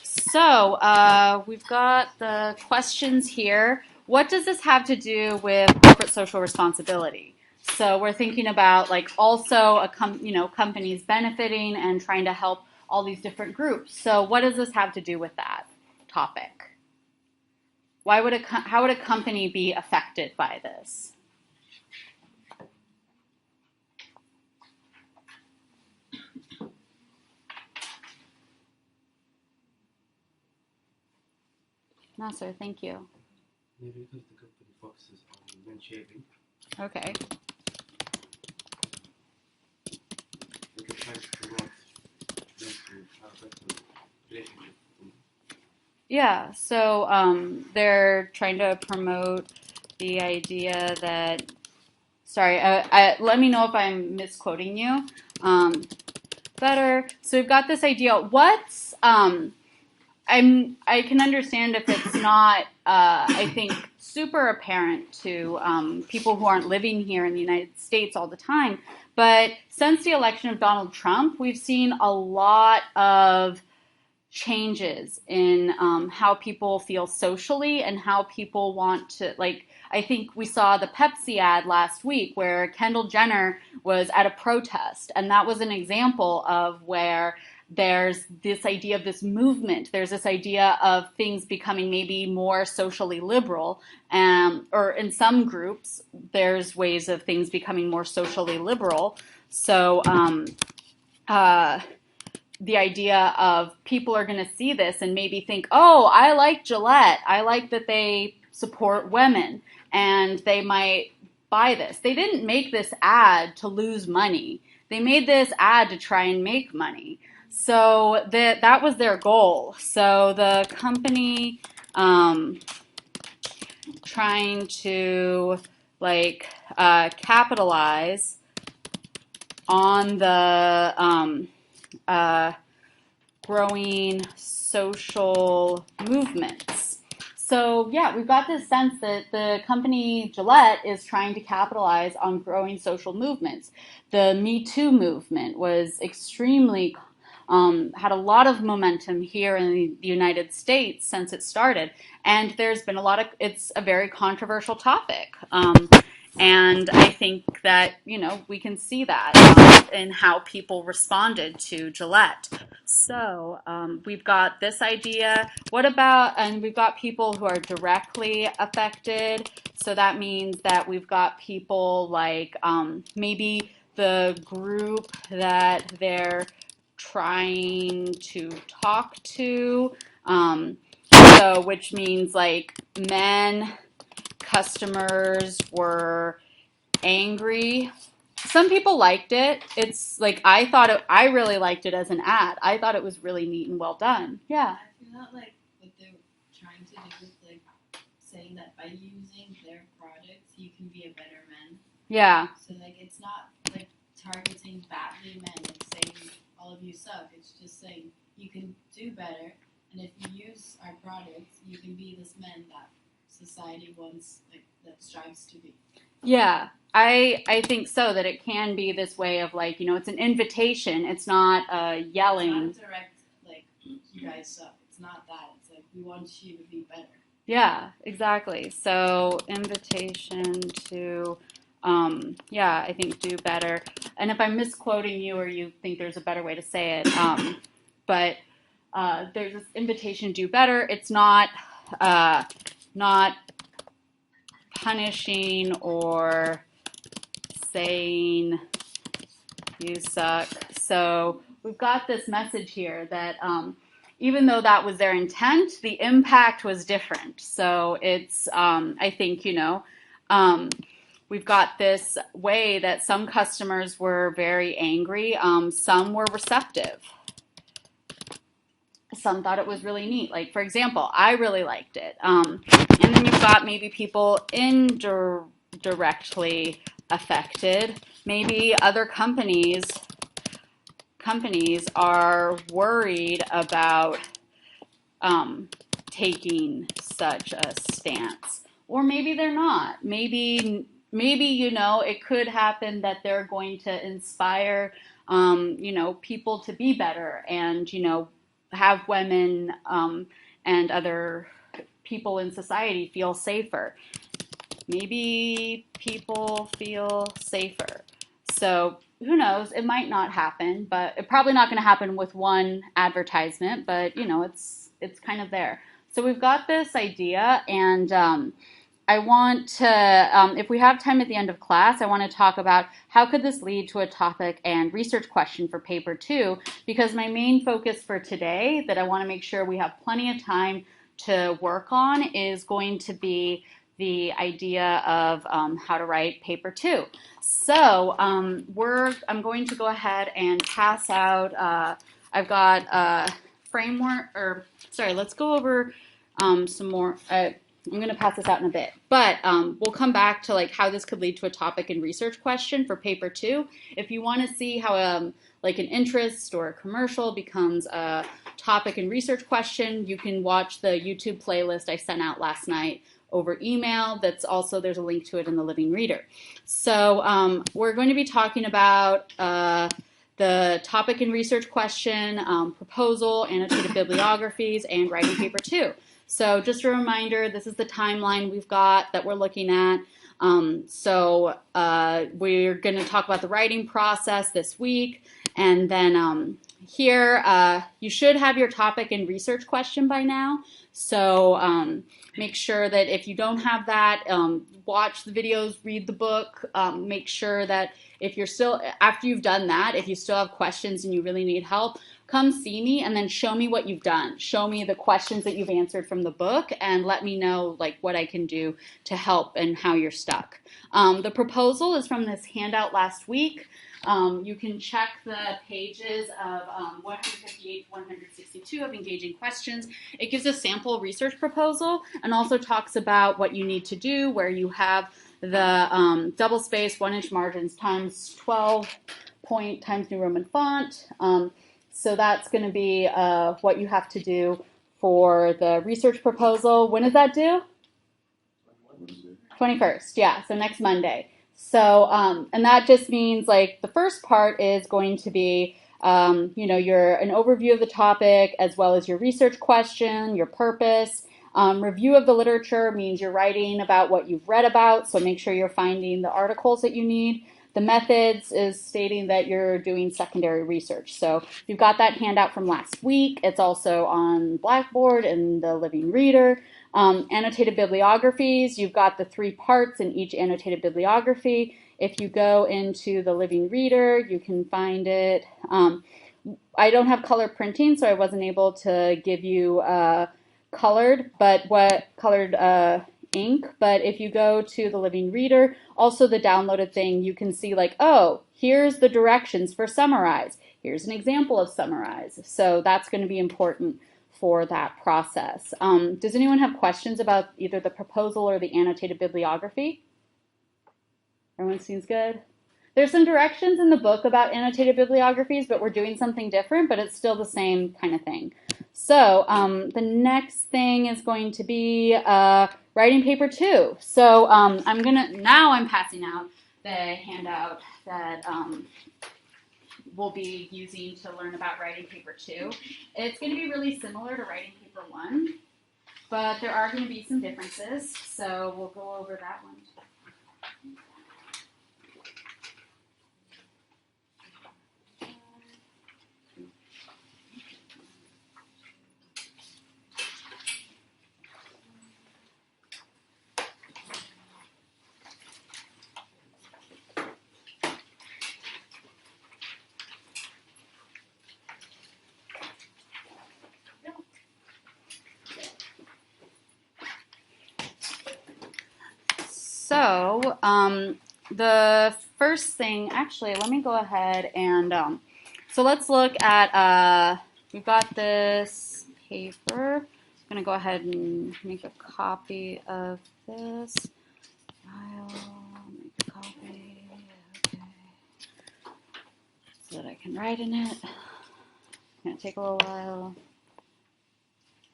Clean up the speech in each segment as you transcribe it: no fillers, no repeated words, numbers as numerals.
So we've got the questions here. What does this have to do with corporate social responsibility? So we're thinking about like also companies benefiting and trying to help all these different groups. So what does this have to do with that topic? How would a company be affected by this? No, sir. Thank you. Maybe because the company focuses on men shaving, Okay. they can try to promote men to have a better relationship with women. Yeah. So they're trying to promote the idea that. Sorry. Let me know if I'm misquoting you. Um, better. So we've got this idea. I can understand if it's not, I think, super apparent to people who aren't living here in the United States all the time. But since the election of Donald Trump, we've seen a lot of changes in how people feel socially and how people want to, like, I think we saw the Pepsi ad last week where Kendall Jenner was at a protest, and that was an example of where there's this idea of this movement. There's this idea of things becoming maybe more socially liberal, or in some groups, there's ways of things becoming more socially liberal. So, the idea of people are going to see this and maybe think, oh, I like Gillette. I like that they support women, and they might buy this. They didn't make this ad to lose money. They made this ad to try and make money. So that was their goal. So the company trying to capitalize on the growing social movements. So yeah, we've got this sense that the company Gillette is trying to capitalize on growing social movements. The Me Too movement was extremely had a lot of momentum here in the United States since it started, and there's been it's a very controversial topic. And I think that, we can see that in how people responded to Gillette. So we've got this idea. And we've got people who are directly affected. So that means that we've got people like maybe the group that they're trying to talk to. Which means like men customers were angry. Some people liked it. It's like I really liked it as an ad. I thought it was really neat and well done. Yeah. I feel like what they're trying to do is like saying that by using their products you can be a better man. Yeah. So like it's not like targeting badly men and saying all of you suck. It's just saying you can do better, and if you use our products you can be this man that society wants, like, that strives to be. Yeah, I think so, that it can be this way of like, it's an invitation. It's not yelling. It's not direct, like, you guys suck. It's not that. It's like, we want you to be better. Yeah, exactly. So invitation to, I think do better. And if I'm misquoting you or you think there's a better way to say it, but there's this invitation to do better. It's not punishing or saying you suck. So we've got this message here that even though that was their intent, the impact was different. So it's, I think, we've got this way that some customers were very angry. Some were receptive. Some thought it was really neat. Like, for example, I really liked it. And then you've got maybe people indirectly affected. Maybe other companies are worried about taking such a stance. Or maybe they're not. Maybe it could happen that they're going to inspire, people to be better and, have women and other people in society feel safer. Maybe people feel safer. So who knows? It might not happen, but it's probably not going to happen with one advertisement. But it's kind of there. So we've got this idea, and I want to, if we have time at the end of class, I want to talk about how could this lead to a topic and research question for paper 2, because my main focus for today that I want to make sure we have plenty of time to work on is going to be the idea of how to write paper 2. So I'm going to go ahead and pass out, I've got a framework, let's go over some more. I'm going to pass this out in a bit, but we'll come back to like how this could lead to a topic and research question for paper 2. If you want to see how like an interest or a commercial becomes a topic and research question, you can watch the YouTube playlist I sent out last night over email. There's a link to it in the Living Reader. So we're going to be talking about the topic and research question, proposal, annotated bibliographies, and writing paper 2. So just a reminder, this is the timeline we've got that we're looking at. We're going to talk about the writing process this week. And then here, you should have your topic and research question by now. So make sure that if you don't have that, watch the videos, read the book. Make sure that if you're still, after you've done that, if you still have questions and you really need help, come see me and then show me what you've done. Show me the questions that you've answered from the book and let me know like what I can do to help and how you're stuck. The proposal is from this handout last week. You can check the pages of 158 to 162 of Engaging Questions. It gives a sample research proposal and also talks about what you need to do, where you have the double space 1-inch margins times 12 point times New Roman font. So that's going to be what you have to do for the research proposal. When is that due? 21st, yeah, so next Monday. So, and that just means like the first part is going to be, an overview of the topic as well as your research question, your purpose. Review of the literature means you're writing about what you've read about, so make sure you're finding the articles that you need. The methods is stating that you're doing secondary research. So you've got that handout from last week. It's also on Blackboard and the Living Reader. Annotated bibliographies, you've got the 3 parts in each annotated bibliography. If you go into the Living Reader, you can find it. I don't have color printing, so I wasn't able to give you colored ink, but if you go to the Living Reader, also the downloaded thing, you can see like, oh, here's the directions for summarize. Here's an example of summarize. So that's going to be important for that process. Does anyone have questions about either the proposal or the annotated bibliography? Everyone seems good? There's some directions in the book about annotated bibliographies, but we're doing something different, but it's still the same kind of thing. So the next thing is going to be writing paper 2. So I'm passing out the handout that we'll be using to learn about writing paper 2. It's going to be really similar to writing paper 1, but there are going to be some differences, so we'll go over that one. So the first thing, actually, let me go ahead and, so let's look at, we've got this paper. I'm going to go ahead and make a copy of this. I'll make a copy, okay, so that I can write in it. It's going to take a little while.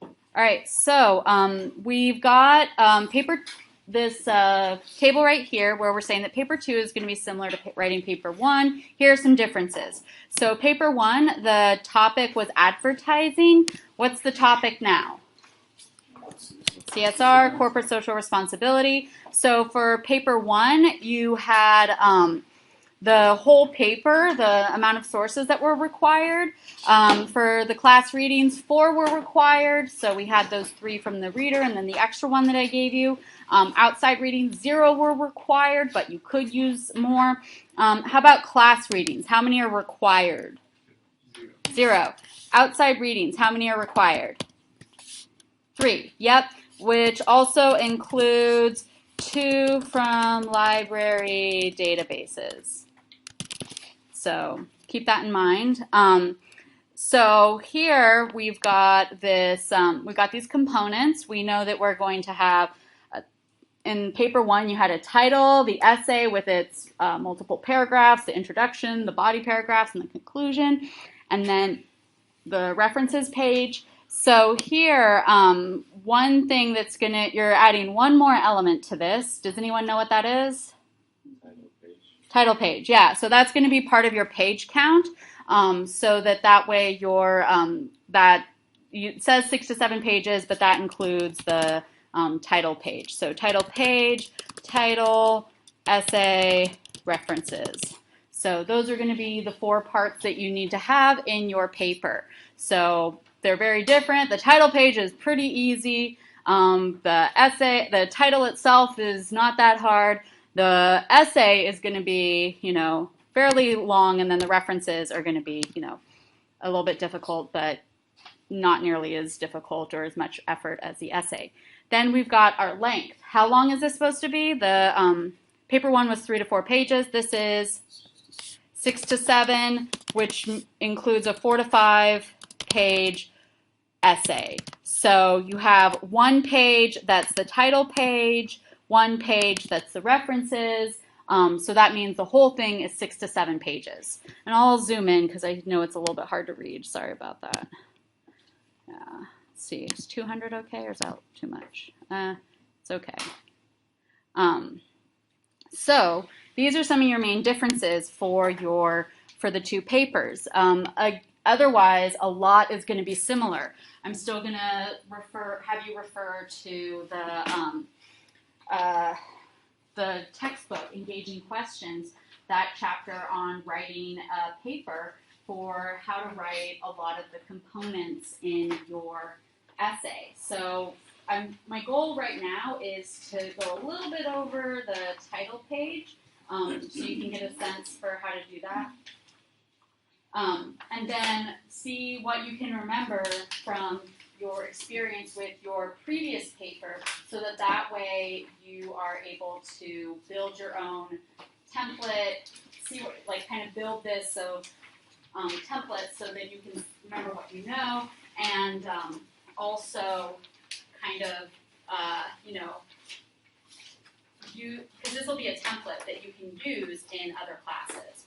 All right, so we've got paper this table right here where we're saying that paper 2 is going to be similar to writing paper 1. Here are some differences. So paper 1, the topic was advertising. What's the topic now? CSR, corporate social responsibility. So for paper 1, you had the whole paper, the amount of sources that were required. For the class readings, 4 were required. So we had those 3 from the reader and then the extra one that I gave you. Outside readings, 0 were required, but you could use more. How about class readings? How many are required? 0. Outside readings, how many are required? 3. Yep. Which also includes 2 from library databases. So keep that in mind. So here we've got this. We've got these components. We know that we're going to have in paper 1 you had a title, the essay with its multiple paragraphs, the introduction, the body paragraphs, and the conclusion, and then the references page. So here, one thing that's you're adding one more element to this. Does anyone know what that is? Title page, yeah. So that's going to be part of your page count, so that way your it says 6 to 7 pages, but that includes the title page. So title page, title, essay, references. So those are going to be the 4 parts that you need to have in your paper. So they're very different. The title page is pretty easy. The title itself is not that hard. The essay is going to be, fairly long, and then the references are going to be, a little bit difficult, but not nearly as difficult or as much effort as the essay. Then we've got our length. How long is this supposed to be? The paper 1 was 3 to 4 pages. This is 6 to 7, which includes a 4 to 5 page essay. So you have 1 page that's the title page, 1 page that's the references. So that means the whole thing is 6 to 7 pages. And I'll zoom in because I know it's a little bit hard to read. Sorry about that. Yeah. Let's see, is 200 okay or is that too much? It's okay. So these are some of your main differences for the 2 papers. Otherwise, a lot is going to be similar. I'm still going to have you refer to the textbook, Engaging Questions, that chapter on writing a paper for how to write a lot of the components in your essay. So my goal right now is to go a little bit over the title page so you can get a sense for how to do that. And then see what you can remember from your experience with your previous paper so that way you are able to build your own template, kind of build this template so that you can remember what you know, and also kind of, because this will be a template that you can use in other classes.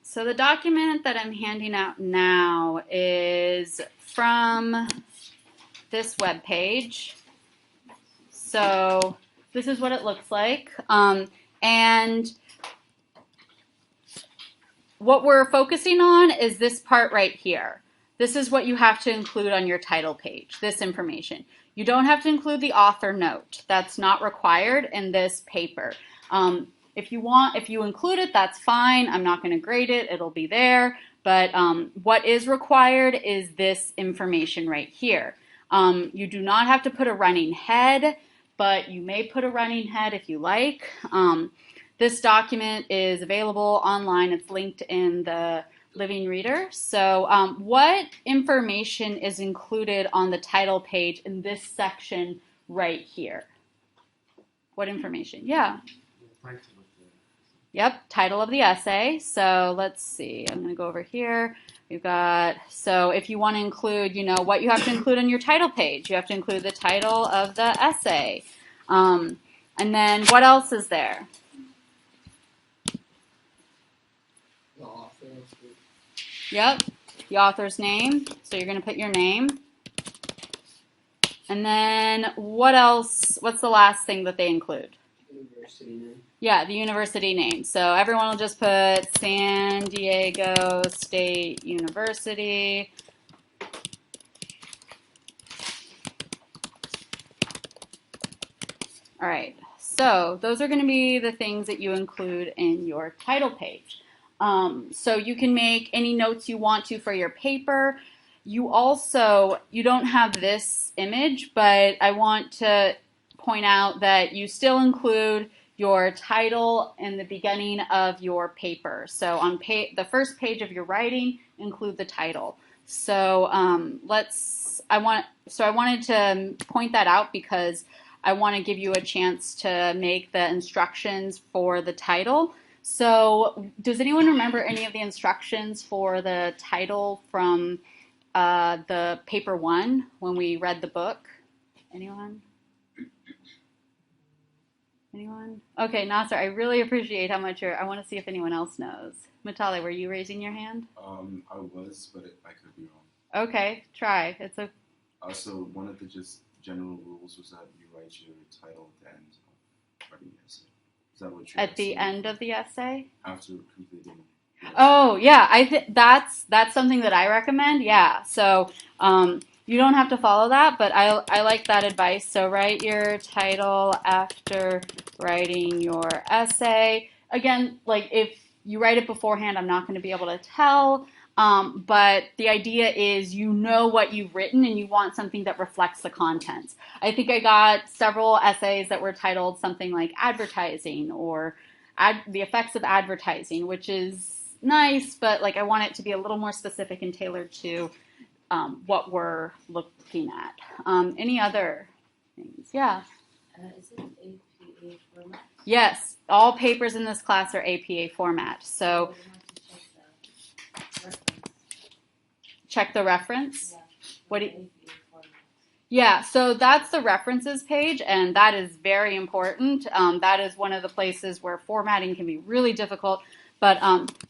So the document that I'm handing out now is from this web page. So this is what it looks like. And what we're focusing on is this part right here. This is what you have to include on your title page, this information. You don't have to include the author note. That's not required in this paper. If you include it, that's fine. I'm not going to grade it. It'll be there. But what is required is this information right here. You do not have to put a running head, but you may put a running head if you like. This document is available online. It's linked in the Living Reader. So what information is included on the title page in this section right here? What information? Yeah. Yep, title of the essay. So let's see. I'm going to go over here. We've got, so if you want to include, what you have to include on your title page, you have to include the title of the essay. And then what else is there? Yep, the author's name. So you're going to put your name. And then what else? What's the last thing that they include? University name. Yeah, the university name. So everyone will just put San Diego State University. All right, so those are going to be the things that you include in your title page. So you can make any notes you want to for your paper. You don't have this image, but I want to point out that you still include your title in the beginning of your paper. So on the first page of your writing, include the title. So I wanted to point that out because I want to give you a chance to make the instructions for the title. So does anyone remember any of the instructions for the title from the paper 1 when we read the book? Anyone? Anyone? Okay, Nasser, I really appreciate how much I want to see if anyone else knows. Matale, were you raising your hand? I was, but I could be wrong. Okay, try. It's a. Also, one of the just general rules was that you write your title at the end of writing the essay. Is that what you're At the end of the essay? After completing. Oh yeah, that's something that I recommend. Yeah, so you don't have to follow that, but I like that advice. So write your title after writing your essay. Again, like if you write it beforehand, I'm not going to be able to tell. But the idea is you know what you've written and you want something that reflects the contents. I think I got several essays that were titled something like advertising or the effects of advertising, which is nice, but like I want it to be a little more specific and tailored to what we're looking at. Any other things? Yeah. Is it APA format? Yes, all papers in this class are APA format. So check the reference. Yeah. What do you, APA format. Yeah, so that's the references page, and that is very important. That is one of the places where formatting can be really difficult. But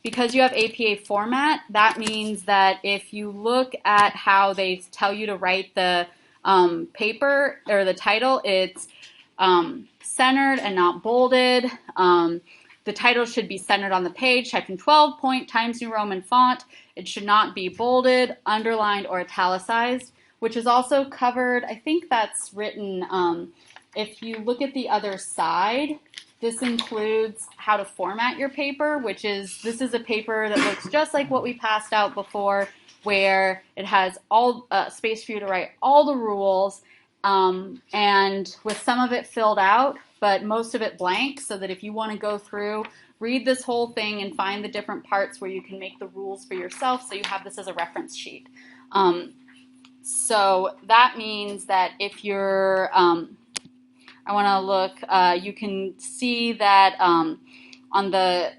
because you have APA format, that means that if you look at how they tell you to write the paper or the title, it's centered and not bolded. The title should be centered on the page, typed in 12-point Times New Roman font. It should not be bolded, underlined, or italicized, which is also covered. I think that's written, if you look at the other side, this includes how to format your paper, this is a paper that looks just like what we passed out before, where it has all space for you to write all the rules, and with some of it filled out, but most of it blank, so that if you want to go through, read this whole thing and find the different parts where you can make the rules for yourself, so you have this as a reference sheet. So that means that if you're, I want to look, you can see that on the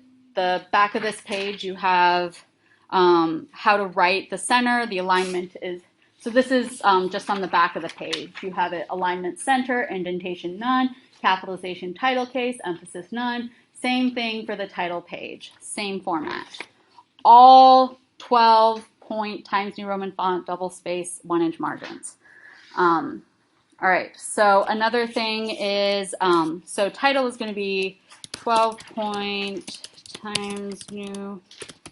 back of this page you have how to write the center. The alignment is, so this is just on the back of the page. You have it alignment center, indentation none, capitalization title case, emphasis none. Same thing for the title page, same format. All 12-point Times New Roman font, double space, 1-inch margins. All right, so another thing is, so title is going to be 12-point Times New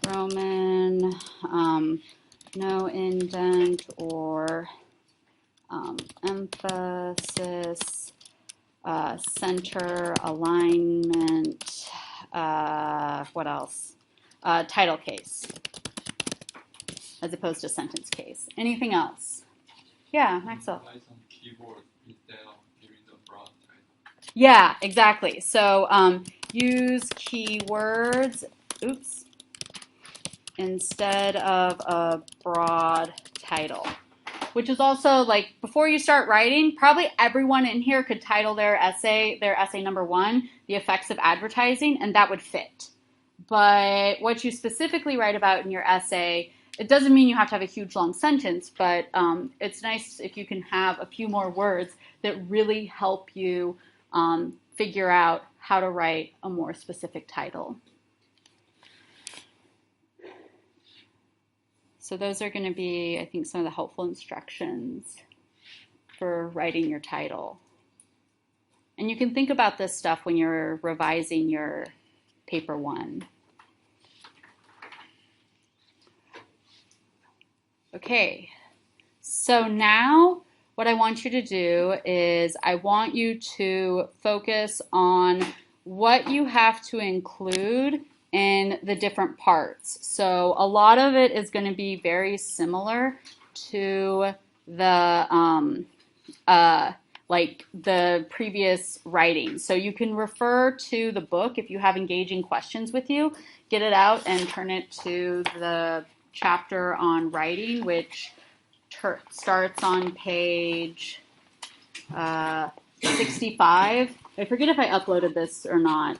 Roman, no indent or emphasis, center, alignment, what else? Title case, as opposed to sentence case. Anything else? Yeah, Maxwell. Keyboard instead of giving the broad title. Yeah, exactly. So use keywords, instead of a broad title, which is also like before you start writing, probably everyone in here could title their essay number 1, The Effects of Advertising, and that would fit. But what you specifically write about in your essay, it doesn't mean you have to have a huge long sentence, but it's nice if you can have a few more words that really help you figure out how to write a more specific title. So those are going to be, I think, some of the helpful instructions for writing your title. And you can think about this stuff when you're revising your paper 1. Okay, so now what I want you to do is I want you to focus on what you have to include in the different parts. So a lot of it is going to be very similar to the like the previous writing. So you can refer to the book if you have engaging questions with you. Get it out and turn it to the chapter on writing, which starts on page 65. I forget if I uploaded this or not,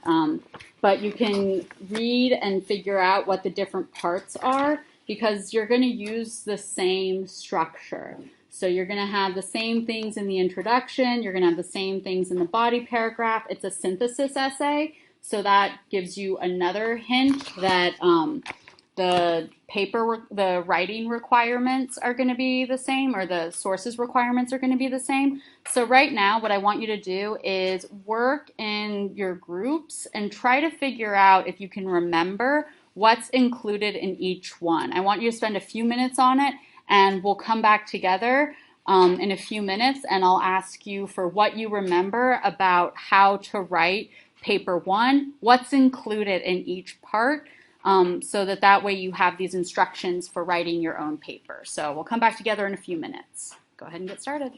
but you can read and figure out what the different parts are because you're going to use the same structure. So you're going to have the same things in the introduction, you're going to have the same things in the body paragraph. It's a synthesis essay, so that gives you another hint that the writing requirements are going to be the same, or the sources requirements are going to be the same. So right now, what I want you to do is work in your groups and try to figure out if you can remember what's included in each one. I want you to spend a few minutes on it, and we'll come back together in a few minutes, and I'll ask you for what you remember about how to write paper 1, what's included in each part, so that way you have these instructions for writing your own paper. So we'll come back together in a few minutes. Go ahead and get started.